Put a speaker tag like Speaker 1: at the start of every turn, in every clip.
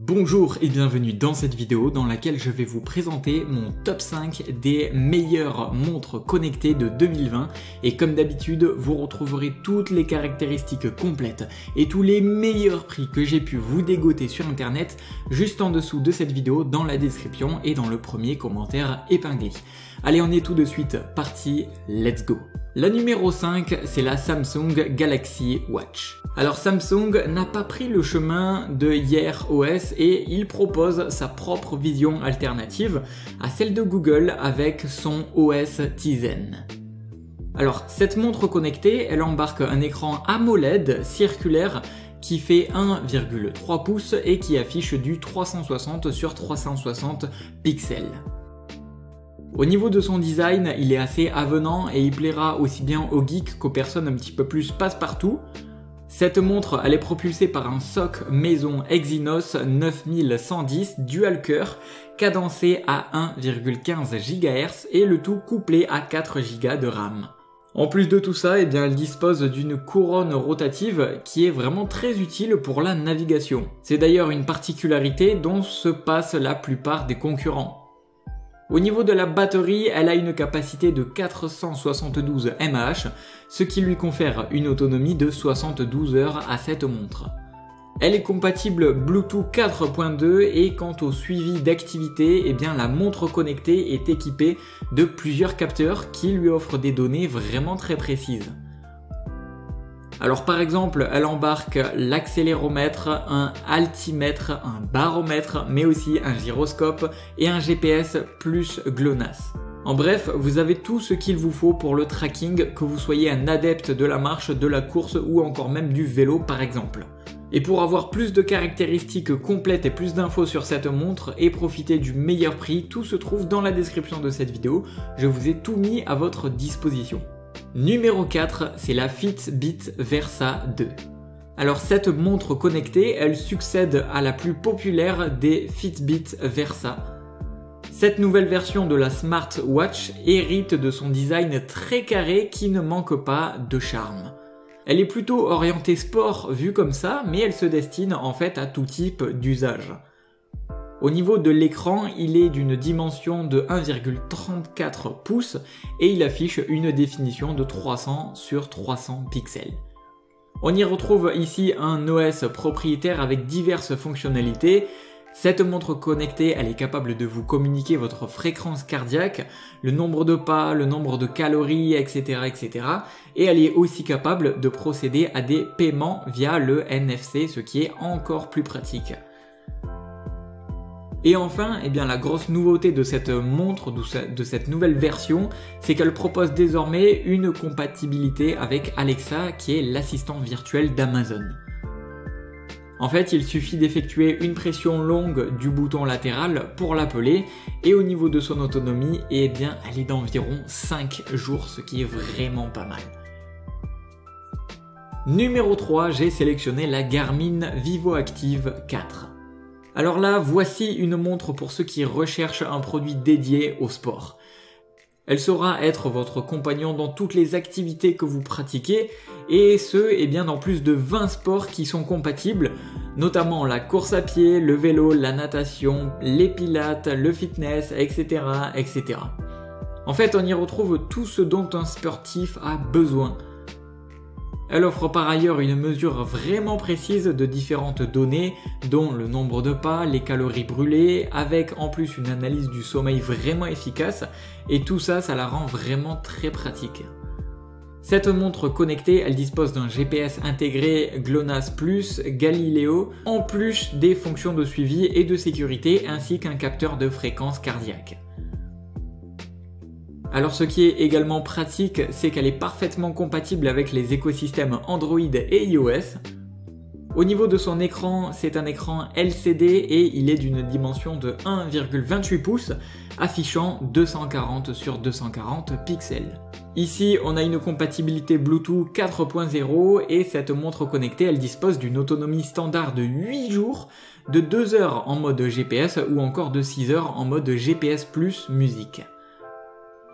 Speaker 1: Bonjour et bienvenue dans cette vidéo dans laquelle je vais vous présenter mon top 5 des meilleures montres connectées de 2020 et comme d'habitude vous retrouverez toutes les caractéristiques complètes et tous les meilleurs prix que j'ai pu vous dégoter sur internet juste en dessous de cette vidéo dans la description et dans le premier commentaire épinglé. Allez, on est tout de suite parti, let's go. La numéro 5, c'est la Samsung Galaxy Watch. Alors Samsung n'a pas pris le chemin de Year OS et il propose sa propre vision alternative à celle de Google avec son OS Tizen. Alors cette montre connectée, elle embarque un écran AMOLED circulaire qui fait 1,3 pouces et qui affiche du 360 sur 360 pixels. Au niveau de son design, il est assez avenant et il plaira aussi bien aux geeks qu'aux personnes un petit peu plus passe-partout. Cette montre, elle est propulsée par un SOC maison Exynos 9110 dual cœur, cadencé à 1,15 GHz et le tout couplé à 4 Go de RAM. En plus de tout ça, elle dispose d'une couronne rotative qui est vraiment très utile pour la navigation. C'est d'ailleurs une particularité dont se passent la plupart des concurrents. Au niveau de la batterie, elle a une capacité de 472 mAh, ce qui lui confère une autonomie de 72 heures à cette montre. Elle est compatible Bluetooth 4.2 et quant au suivi d'activité, la montre connectée est équipée de plusieurs capteurs qui lui offrent des données vraiment très précises. Alors par exemple, elle embarque l'accéléromètre, un altimètre, un baromètre, mais aussi un gyroscope et un GPS plus GLONASS. En bref, vous avez tout ce qu'il vous faut pour le tracking, que vous soyez un adepte de la marche, de la course ou encore même du vélo par exemple. Et pour avoir plus de caractéristiques complètes et plus d'infos sur cette montre et profiter du meilleur prix, tout se trouve dans la description de cette vidéo. Je vous ai tout mis à votre disposition. Numéro 4, c'est la Fitbit Versa 2. Alors cette montre connectée, elle succède à la plus populaire des Fitbit Versa. Cette nouvelle version de la smartwatch hérite de son design très carré qui ne manque pas de charme. Elle est plutôt orientée sport vue comme ça, mais elle se destine en fait à tout type d'usage. Au niveau de l'écran, il est d'une dimension de 1,34 pouces et il affiche une définition de 300 sur 300 pixels. On y retrouve ici un OS propriétaire avec diverses fonctionnalités. Cette montre connectée, elle est capable de vous communiquer votre fréquence cardiaque, le nombre de pas, le nombre de calories, etc. Et elle est aussi capable de procéder à des paiements via le NFC, ce qui est encore plus pratique. Et enfin, la grosse nouveauté de cette montre, de cette nouvelle version, c'est qu'elle propose désormais une compatibilité avec Alexa, qui est l'assistant virtuel d'Amazon. En fait, il suffit d'effectuer une pression longue du bouton latéral pour l'appeler, et au niveau de son autonomie, elle est d'environ 5 jours, ce qui est vraiment pas mal. Numéro 3, j'ai sélectionné la Garmin VivoActive 4. Alors là, voici une montre pour ceux qui recherchent un produit dédié au sport. Elle saura être votre compagnon dans toutes les activités que vous pratiquez et ce, dans plus de 20 sports qui sont compatibles, notamment la course à pied, le vélo, la natation, les pilates, le fitness, etc. En fait, on y retrouve tout ce dont un sportif a besoin. Elle offre par ailleurs une mesure vraiment précise de différentes données, dont le nombre de pas, les calories brûlées, avec en plus une analyse du sommeil vraiment efficace, et tout ça, ça la rend vraiment très pratique. Cette montre connectée, elle dispose d'un GPS intégré GLONASS Plus, Galileo, en plus des fonctions de suivi et de sécurité, ainsi qu'un capteur de fréquence cardiaque. Alors ce qui est également pratique, c'est qu'elle est parfaitement compatible avec les écosystèmes Android et iOS. Au niveau de son écran, c'est un écran LCD et il est d'une dimension de 1,28 pouces, affichant 240 sur 240 pixels. Ici, on a une compatibilité Bluetooth 4.0 et cette montre connectée, elle dispose d'une autonomie standard de 8 jours, de 2 heures en mode GPS ou encore de 6 heures en mode GPS plus musique.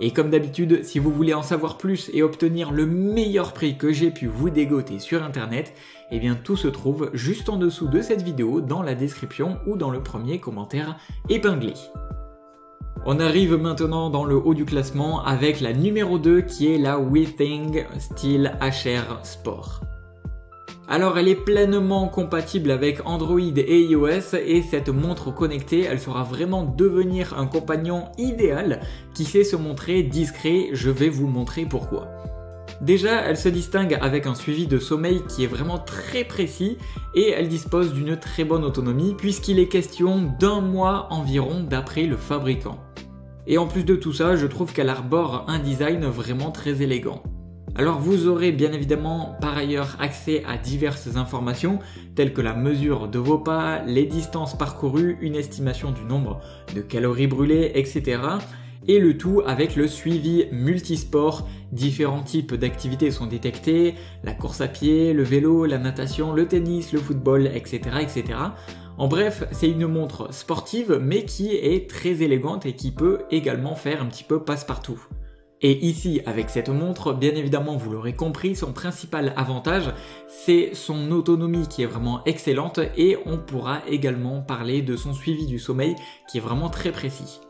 Speaker 1: Et comme d'habitude, si vous voulez en savoir plus et obtenir le meilleur prix que j'ai pu vous dégoter sur internet, Eh bien tout se trouve juste en dessous de cette vidéo dans la description ou dans le premier commentaire épinglé. On arrive maintenant dans le haut du classement avec la numéro 2 qui est la Withing Steel HR Sport. Alors elle est pleinement compatible avec Android et iOS et cette montre connectée, elle saura vraiment devenir un compagnon idéal qui sait se montrer discret, je vais vous montrer pourquoi. Déjà, elle se distingue avec un suivi de sommeil qui est vraiment très précis et elle dispose d'une très bonne autonomie puisqu'il est question d'1 mois environ d'après le fabricant. Et en plus de tout ça, je trouve qu'elle arbore un design vraiment très élégant. Alors vous aurez bien évidemment par ailleurs accès à diverses informations telles que la mesure de vos pas, les distances parcourues, une estimation du nombre de calories brûlées, etc. Et le tout avec le suivi multisport, différents types d'activités sont détectés, la course à pied, le vélo, la natation, le tennis, le football, etc. etc. En bref, c'est une montre sportive mais qui est très élégante et qui peut également faire un petit peu passe-partout. Et ici, avec cette montre, bien évidemment, vous l'aurez compris, son principal avantage, c'est son autonomie qui est vraiment excellente et on pourra également parler de son suivi du sommeil qui est vraiment très précis.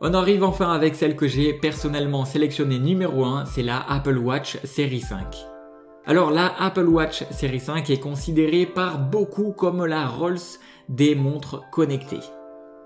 Speaker 1: On arrive enfin avec celle que j'ai personnellement sélectionnée numéro 1, c'est la Apple Watch Série 5. Alors la Apple Watch Série 5 est considérée par beaucoup comme la Rolls des montres connectées.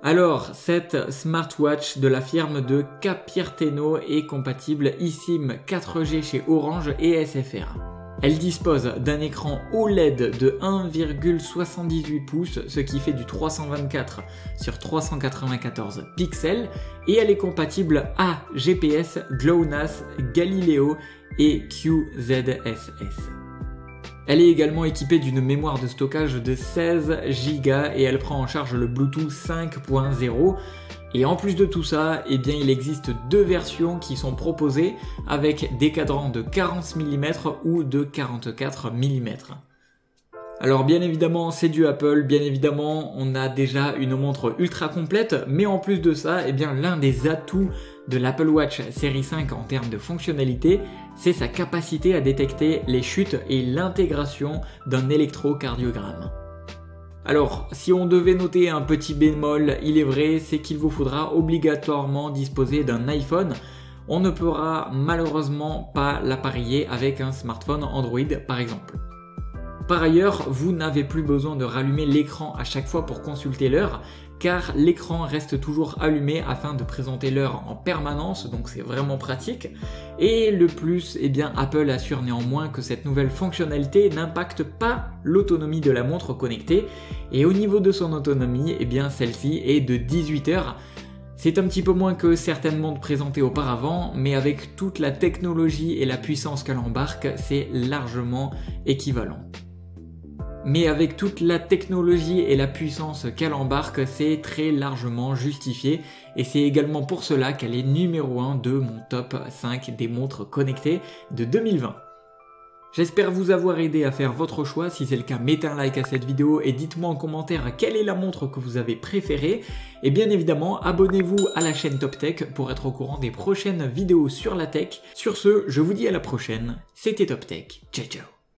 Speaker 1: Alors, cette smartwatch de la firme de Cupertino est compatible eSIM 4G chez Orange et SFR. Elle dispose d'un écran OLED de 1,78 pouces, ce qui fait du 324 sur 394 pixels, et elle est compatible à GPS, GLONASS, Galileo et QZSS. Elle est également équipée d'une mémoire de stockage de 16 Go et elle prend en charge le Bluetooth 5.0. Et en plus de tout ça, eh bien, il existe deux versions qui sont proposées avec des cadrans de 40 mm ou de 44 mm. Alors bien évidemment c'est du Apple, bien évidemment on a déjà une montre ultra complète, mais en plus de ça, eh bien l'un des atouts de l'Apple Watch Série 5 en termes de fonctionnalité, c'est sa capacité à détecter les chutes et l'intégration d'un électrocardiogramme. Alors, si on devait noter un petit bémol, il est vrai, c'est qu'il vous faudra obligatoirement disposer d'un iPhone. On ne pourra malheureusement pas l'appareiller avec un smartphone Android par exemple. Par ailleurs, vous n'avez plus besoin de rallumer l'écran à chaque fois pour consulter l'heure, car l'écran reste toujours allumé afin de présenter l'heure en permanence, donc c'est vraiment pratique. Et le plus, eh bien Apple assure néanmoins que cette nouvelle fonctionnalité n'impacte pas l'autonomie de la montre connectée, et au niveau de son autonomie, eh bien celle-ci est de 18 heures. C'est un petit peu moins que certaines montres présentées auparavant, mais avec toute la technologie et la puissance qu'elle embarque, c'est largement équivalent. Mais avec toute la technologie et la puissance qu'elle embarque, c'est très largement justifié et c'est également pour cela qu'elle est numéro 1 de mon top 5 des montres connectées de 2020. J'espère vous avoir aidé à faire votre choix, si c'est le cas mettez un like à cette vidéo et dites-moi en commentaire quelle est la montre que vous avez préférée et bien évidemment abonnez-vous à la chaîne Top Tech pour être au courant des prochaines vidéos sur la tech. Sur ce, je vous dis à la prochaine, c'était Top Tech, ciao ciao.